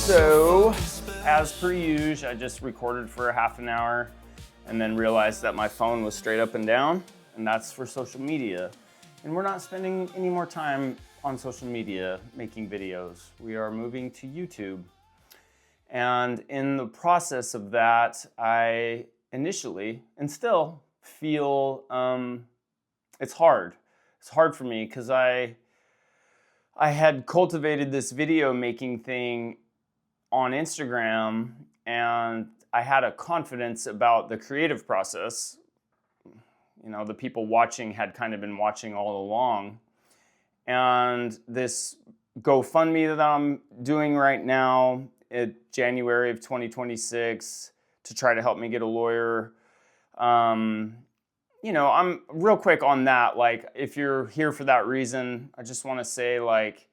So, as per usual, I just recorded for a half an hour and then realized that my phone was straight up and down, and that's for social media. And we're not spending any more time on social media making videos. We are moving to YouTube. And in the process of that, I initially, and still, feel it's hard. It's hard for me because I had cultivated this video making thing on Instagram, and I had a confidence about the creative process. You know, the people watching had kind of been watching all along. And this GoFundMe that I'm doing right now in January of 2026 to try to help me get a lawyer. You know, I'm real quick on that. Like, if you're here for that reason, I just want to say, like,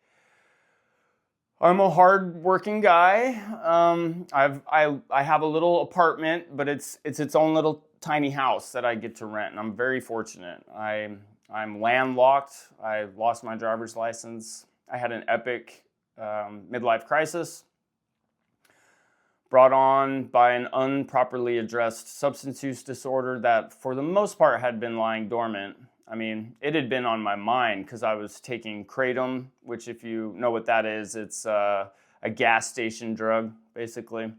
I'm a hard-working guy. I have a little apartment, but it's its own little tiny house that I get to rent, and I'm very fortunate. I'm landlocked. I lost my driver's license. I had an epic midlife crisis brought on by an improperly addressed substance use disorder that, for the most part, had been lying dormant. I mean, it had been on my mind because I was taking kratom, which, if you know what that is, it's a gas station drug, basically.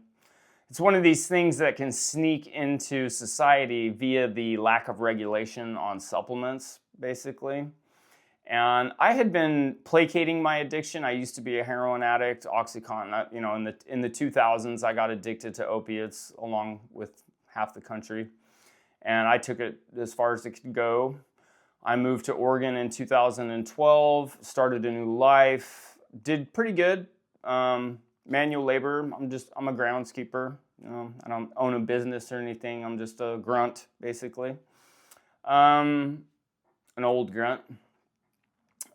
It's one of these things that can sneak into society via the lack of regulation on supplements, basically. And I had been placating my addiction. I used to be a heroin addict, OxyContin. You know, in the 2000s, I got addicted to opiates along with half the country. And I took it as far as it could go. I moved to Oregon in 2012, started a new life, did pretty good. Manual labor, I'm a groundskeeper. You know, I don't own a business or anything. I'm just a grunt, basically. An old grunt.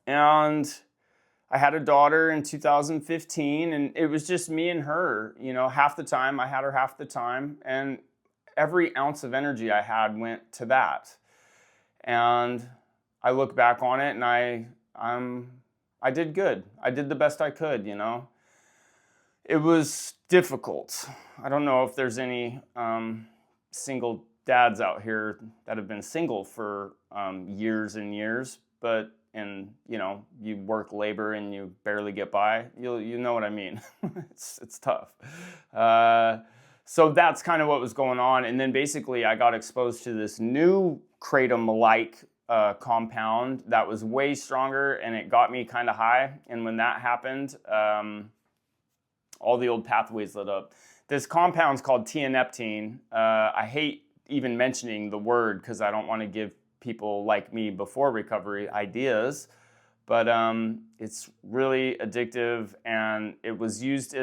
And I had a daughter in 2015, and it was just me and her. You know, half the time, I had her half the time, and every ounce of energy I had went to that. And I look back on it, and I did good. I did the best I could, you know. It was difficult. I don't know if there's any single dads out here that have been single for years and years, but you know, you work labor and you barely get by. You know what I mean. It's tough. So that's kind of what was going on. And then basically I got exposed to this new kratom-like compound that was way stronger, and it got me kind of high. And when that happened, all the old pathways lit up. This compound's called tianeptine. I hate even mentioning the word because I don't want to give people like me before recovery ideas, but it's really addictive, and it was used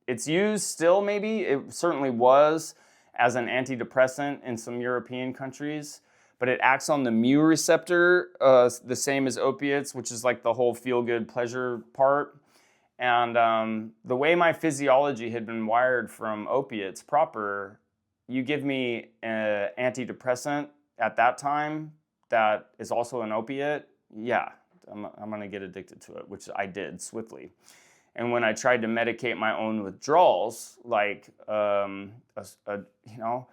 it's used still, maybe, it certainly was, as an antidepressant in some European countries, but it acts on the mu receptor, the same as opiates, which is like the whole feel-good pleasure part. And the way my physiology had been wired from opiates proper, you give me an antidepressant at that time that is also an opiate, yeah, I'm going to get addicted to it, which I did swiftly. And when I tried to medicate my own withdrawals, like, you know,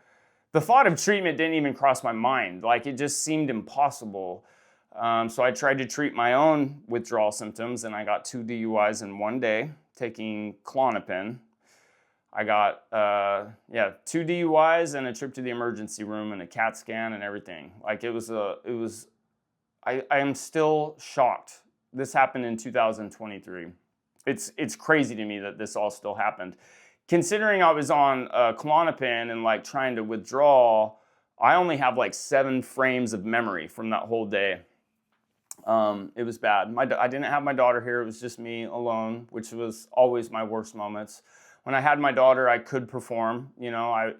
the thought of treatment didn't even cross my mind. Like, it just seemed impossible. So I tried to treat my own withdrawal symptoms, and I got 2 DUIs in one day taking Klonopin. I got 2 DUIs and a trip to the emergency room and a CAT scan and everything. Like, I am still shocked. This happened in 2023. It's crazy to me that this all still happened. Considering I was on Klonopin and like trying to withdraw, I only have like 7 frames of memory from that whole day. It was bad. I didn't have my daughter here. It was just me alone, which was always my worst moments. When I had my daughter, I could perform. You know, I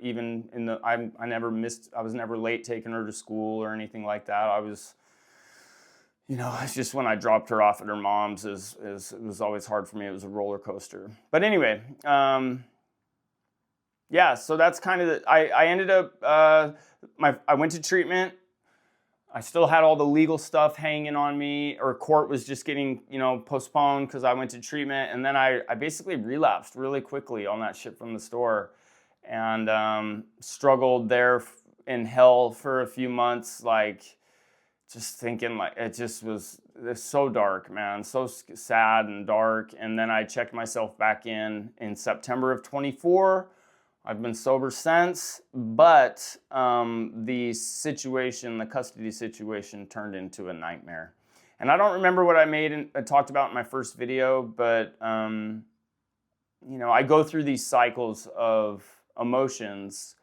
never missed. I was never late taking her to school or anything like that. I was, you know, it's just when I dropped her off at her mom's, it was always hard for me. It was a roller coaster. But anyway, yeah. So that's kind of I ended up. I went to treatment. I still had all the legal stuff hanging on me, or court was just getting, postponed because I went to treatment. And then I basically relapsed really quickly on that shit from the store, and struggled there in hell for a few months, like just thinking like it's so dark, man, so sad and dark. And then I checked myself back in September of 24. I've been sober since, but the custody situation turned into a nightmare. And I don't remember what I talked about in my first video, but I go through these cycles of emotions,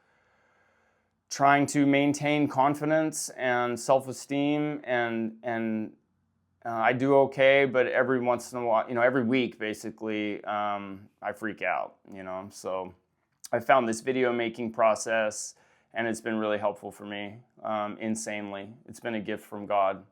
trying to maintain confidence and self-esteem, and I do okay, but every once in a while, every week basically, I freak out, so I found this video making process, and it's been really helpful for me, insanely. It's been a gift from God.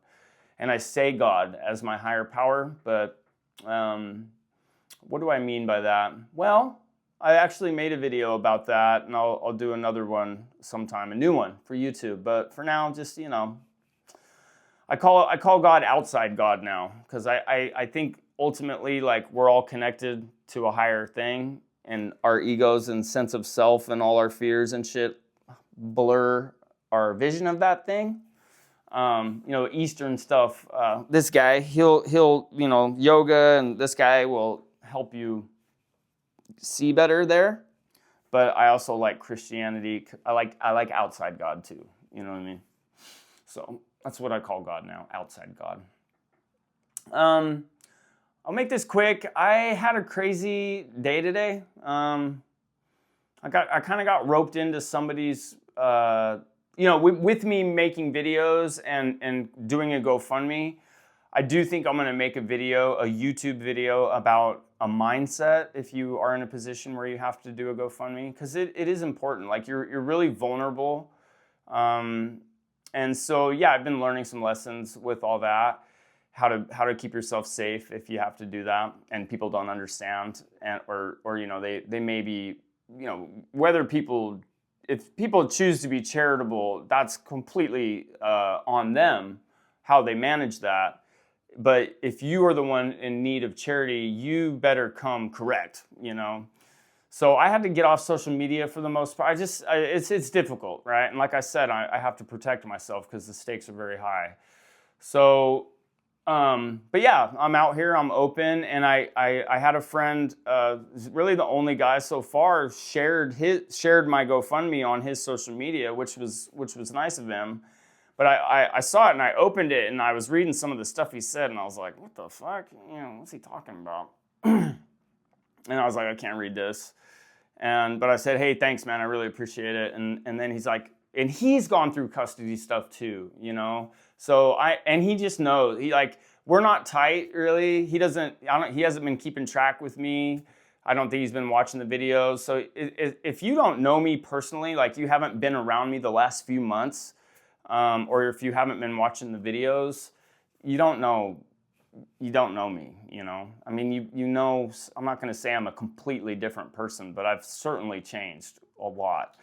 And I say God as my higher power, but what do I mean by that? Well, I actually made a video about that, and I'll do another one sometime, a new one for YouTube. But for now, just, I call God outside God now, because I think ultimately, like, we're all connected to a higher thing, and our egos and sense of self and all our fears and shit blur our vision of that thing. Eastern stuff, this guy, he'll yoga, and this guy will help you see better there. But I also like Christianity. I like outside God too. You know what I mean? So that's what I call God now, outside God. I'll make this quick. I had a crazy day today. I kind of got roped into somebody's, with me making videos and doing a GoFundMe. I do think I'm going to make a YouTube video about a mindset if you are in a position where you have to do a GoFundMe, because it is important. Like, you're really vulnerable. And so, yeah, I've been learning some lessons with all that. How to keep yourself safe if you have to do that, and people don't understand, or they may be, if people choose to be charitable, that's completely on them, how they manage that. But if you are the one in need of charity, you better come correct, So I had to get off social media for the most part. It's difficult, right? And like I said, I have to protect myself because the stakes are very high. So, but yeah, I'm out here, I'm open, and I had a friend, really the only guy so far, shared my GoFundMe on his social media, which was nice of him. But I saw it, and I opened it, and I was reading some of the stuff he said, and I was like, what the fuck? What's he talking about? And I was like, I can't read this. But I said, hey, thanks, man, I really appreciate it. And then he's like, and he's gone through custody stuff too, So he just knows, we're not tight really. He hasn't been keeping track with me. I don't think he's been watching the videos. So if you don't know me personally, like you haven't been around me the last few months, or if you haven't been watching the videos, you don't know me, I mean, I'm not going to say I'm a completely different person, but I've certainly changed a lot.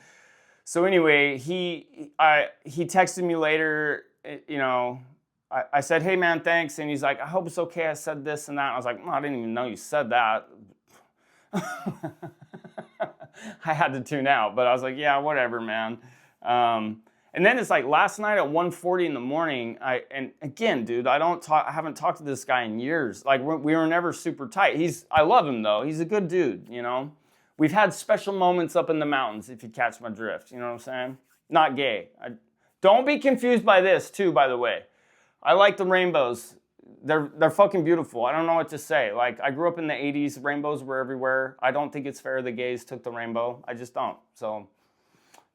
So anyway, he texted me later, I said, hey man, thanks. And he's like, I hope it's okay I said this and that. And I was like, I didn't even know you said that. I had to tune out, but I was like, yeah, whatever, man. And then it's like last night at 1:40 in the morning, and again, dude, I haven't talked to this guy in years. Like, we were never super tight. I love him though. He's a good dude, We've had special moments up in the mountains, if you catch my drift. You know what I'm saying? Not gay. Don't be confused by this too, by the way. I like the rainbows. They're fucking beautiful. I don't know what to say. Like, I grew up in the 80s. Rainbows were everywhere. I don't think it's fair the gays took the rainbow. I just don't. So,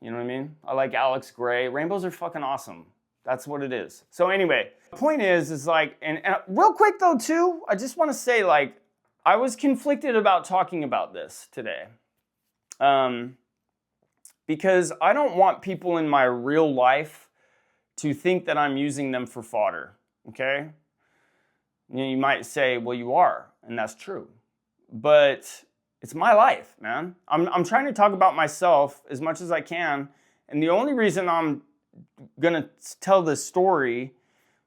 you know what I mean? I like Alex Gray. Rainbows are fucking awesome. That's what it is. So anyway, the point is like, and real quick though too, I just want to say, like, I was conflicted about talking about this today. Because I don't want people in my real life to think that I'm using them for fodder, okay? You might say, well, you are, and that's true. But it's my life, man. I'm trying to talk about myself as much as I can, and the only reason I'm gonna tell this story,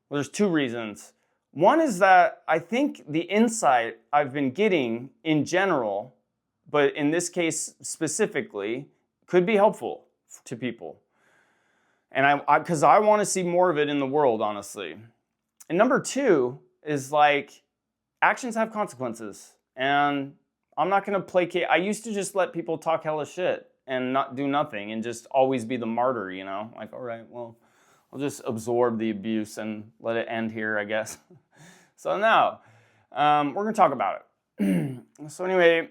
well, there's two reasons. One is that I think the insight I've been getting in general, but in this case specifically, could be helpful to people. And because I want to see more of it in the world, honestly. And number two is like, actions have consequences. And I'm not going to placate. I used to just let people talk hella shit and not do nothing and just always be the martyr, you know? Like, all right, well, I'll just absorb the abuse and let it end here, I guess. So now, we're going to talk about it. So anyway,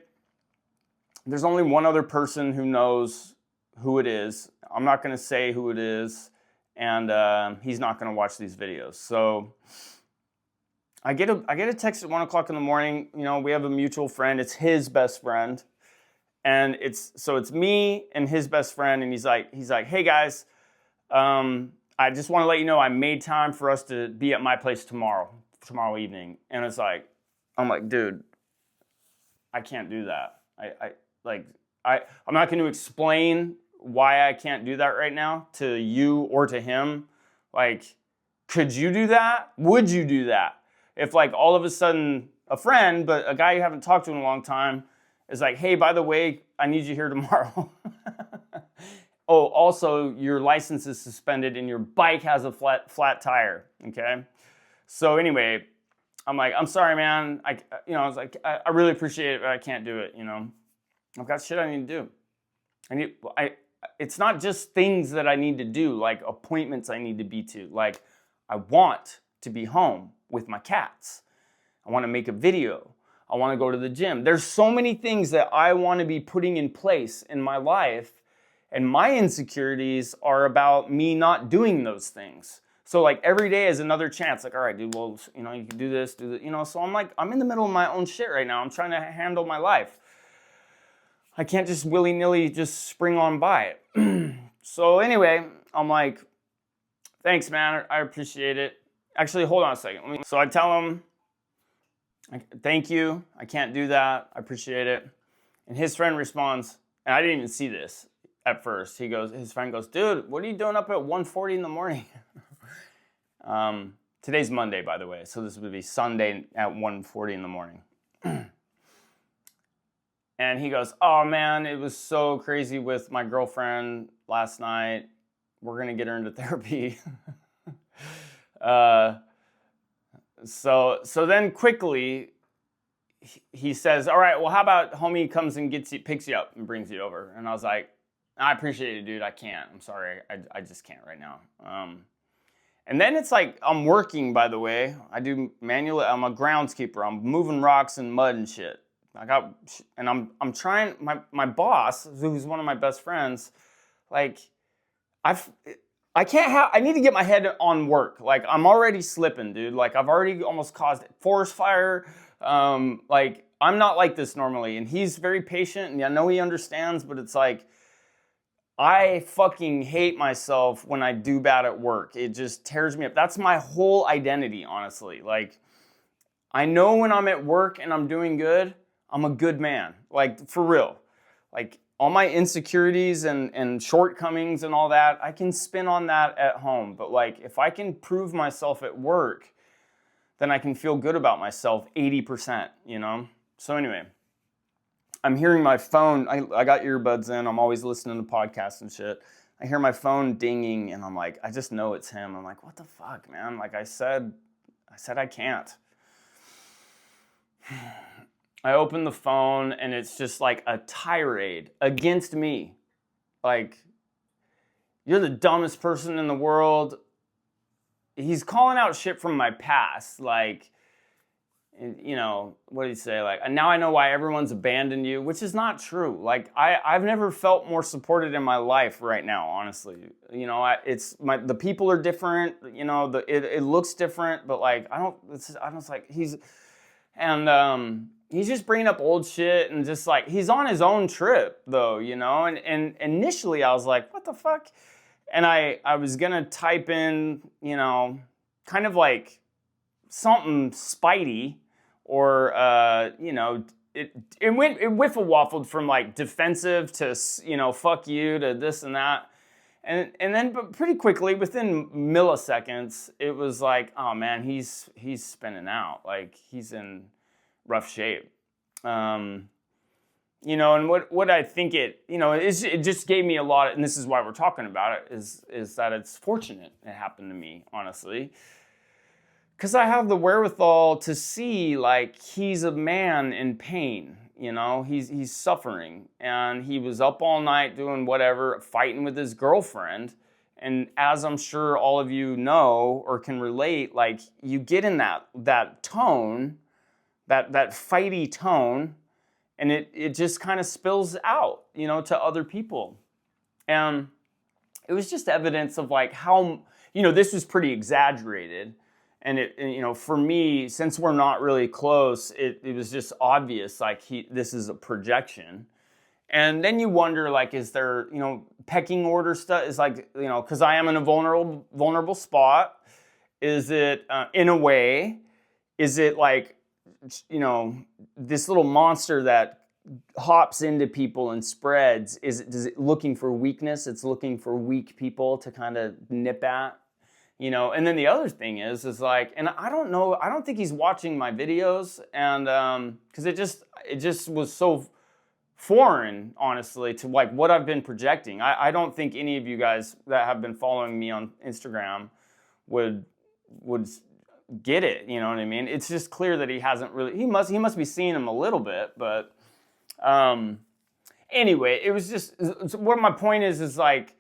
there's only one other person who knows who it is. I'm not going to say who it is, and he's not going to watch these videos. So I get a text at 1 o'clock in the morning. You know, we have a mutual friend. It's his best friend, and it's me and his best friend. And he's like, hey guys, I just want to let you know I made time for us to be at my place tomorrow evening. And it's like, I'm like, dude, I can't do that. I'm not going to explain why I can't do that right now to you or to him. Like, could you do that? Would you do that? If like all of a sudden a friend, but a guy you haven't talked to in a long time is like, hey, by the way, I need you here tomorrow. Oh, also your license is suspended and your bike has a flat tire, okay? So anyway, I'm like, I'm sorry, man. I was like, I really appreciate it, but I can't do it, you know? I've got shit I need to do. It's not just things that I need to do, like appointments I need to be to. Like, I want to be home with my cats. I want to make a video. I want to go to the gym. There's so many things that I want to be putting in place in my life, and my insecurities are about me not doing those things. So like every day is another chance. Like, all right, dude, well, you know, you can do this, you know. So I'm like, I'm in the middle of my own shit right now. I'm trying to handle my life. I can't just willy-nilly just spring on by it. So anyway, I'm like, thanks, man. I appreciate it. Actually, hold on a second. So I tell him, thank you. I can't do that. I appreciate it. And his friend responds, and I didn't even see this at first. His friend goes, dude, what are you doing up at 1:40 in the morning? Today's Monday, by the way. So this would be Sunday at 1:40 in the morning. And he goes, oh man, it was so crazy with my girlfriend last night. We're going to get her into therapy. So then quickly he says, all right, well, how about homie comes and picks you up and brings you over? And I was like, I appreciate it, dude. I can't. I'm sorry. I just can't right now. And then it's like, I'm working, by the way. I do manual. I'm a groundskeeper. I'm moving rocks and mud and shit. I'm trying, my boss, who's one of my best friends, like, I need to get my head on work. Like, I'm already slipping, dude. Like, I've already almost caused forest fire. Like, I'm not like this normally. And he's very patient, and I know he understands, but it's like, I fucking hate myself when I do bad at work. It just tears me up. That's my whole identity, honestly. Like, I know when I'm at work and I'm doing good, I'm a good man. Like, for real. Like, all my insecurities and shortcomings and all that, I can spin on that at home. But like, if I can prove myself at work, then I can feel good about myself 80%, you know? So anyway, I'm hearing my phone. I got earbuds in. I'm always listening to podcasts and shit. I hear my phone dinging, and I'm like, I just know it's him. I'm like, what the fuck, man? Like I said I can't. I open the phone, and it's just like a tirade against me. Like, you're the dumbest person in the world. He's calling out shit from my past. Like, you know, what did he say? Like, now I know why everyone's abandoned you, which is not true. Like, I've never felt more supported in my life right now, honestly. You know, the people are different. You know, it looks different, but like, he's just bringing up old shit and just like, he's on his own trip though, you know? And initially I was like, what the fuck? And I was gonna type in, you know, kind of like something Spidey or, you know, it whiffle-waffled from like defensive to, you know, fuck you to this and that. And then, but pretty quickly, within milliseconds, it was like, oh man, he's spinning out. Like, he's in rough shape. You know, and what I think it just gave me a lot of, and this is why we're talking about it, is that it's fortunate it happened to me, honestly. Because I have the wherewithal to see, like, he's a man in pain, you know, he's suffering, and he was up all night doing whatever, fighting with his girlfriend, and as I'm sure all of you know or can relate, like, you get in that tone, that fighty tone, and it just kind of spills out, you know, to other people. And it was just evidence of, like, how, you know, this was pretty exaggerated. And you know, for me, since we're not really close, it was just obvious, like, this is a projection. And then you wonder, like, is there, you know, pecking order stuff? Is, like, you know, because I am in a vulnerable spot. Is it, in a way, is it like, you know, this little monster that hops into people and spreads? Is it looking for weakness? It's looking for weak people to kind of nip at. You know, and then the other thing is like, and I don't know, I don't think he's watching my videos, and because it just was so foreign, honestly, to, like, what I've been projecting. I don't think any of you guys that have been following me on Instagram would get it. You know what I mean? It's just clear that he hasn't really. He must be seeing him a little bit, but anyway, it was just what my point is like.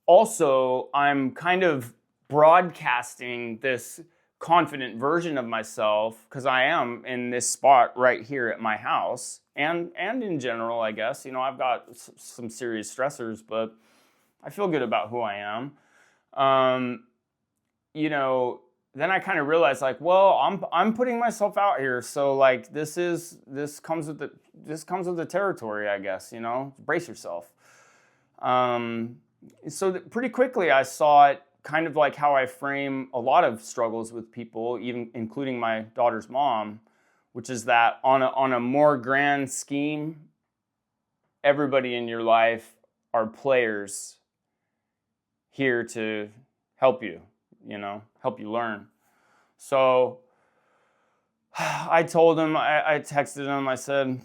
Also, I'm kind of broadcasting this confident version of myself because I am in this spot right here at my house, and in general, I guess, you know, I've got some serious stressors, but I feel good about who I am. You know, then I kind of realized, like, well, I'm putting myself out here, so, like, this comes with the territory, I guess, you know, brace yourself. So pretty quickly I saw it kind of like how I frame a lot of struggles with people, even including my daughter's mom, which is that on a more grand scheme, everybody in your life are players here to help you, you know, help you learn. So I told him, I texted him, I said,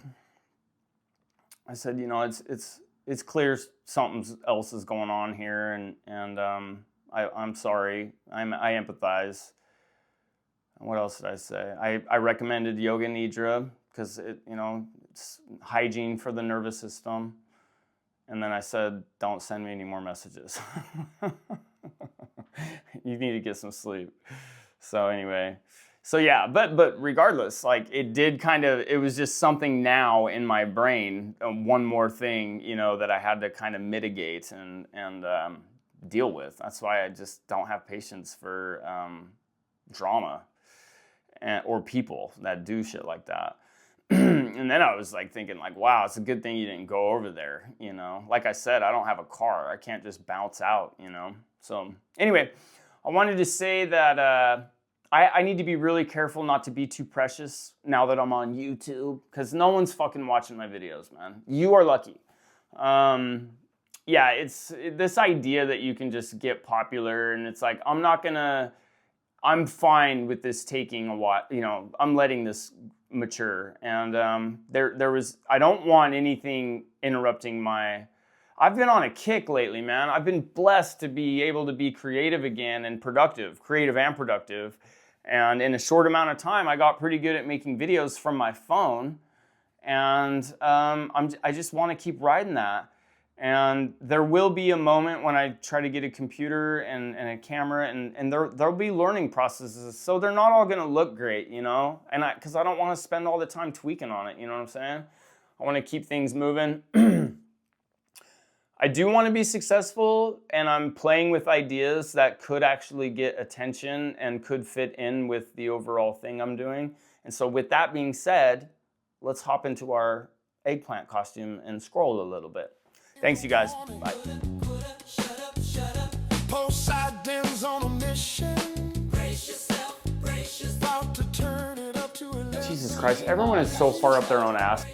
you know, it's clear something else is going on here, and I'm sorry. I empathize. What else did I say? I recommended yoga nidra because it's hygiene for the nervous system. And then I said, don't send me any more messages. You need to get some sleep. So anyway, so yeah, but regardless, like, it was just something now in my brain, one more thing, you know, that I had to kind of mitigate and deal with. That's why I just don't have patience for drama or people that do shit like that. And then I was, like, thinking, like, wow, it's a good thing you didn't go over there, you know. Like I said, I don't have a car. I can't just bounce out, you know. So anyway, I wanted to say that I need to be really careful not to be too precious now that I'm on YouTube, because no one's fucking watching my videos, man. You are lucky. Yeah, it's this idea that you can just get popular, and it's like, I'm fine with this taking a while, you know, I'm letting this mature. And I don't want anything interrupting I've been on a kick lately, man. I've been blessed to be able to be creative again and creative and productive. And in a short amount of time, I got pretty good at making videos from my phone. And I just want to keep riding that. And there will be a moment when I try to get a computer and a camera, and there'll be learning processes. So they're not all going to look great, you know, because I don't want to spend all the time tweaking on it, you know what I'm saying? I want to keep things moving. I do want to be successful, and I'm playing with ideas that could actually get attention and could fit in with the overall thing I'm doing. And so with that being said, let's hop into our eggplant costume and scroll a little bit. Thanks, you guys. Bye. Jesus Christ, everyone is so far up their own ass.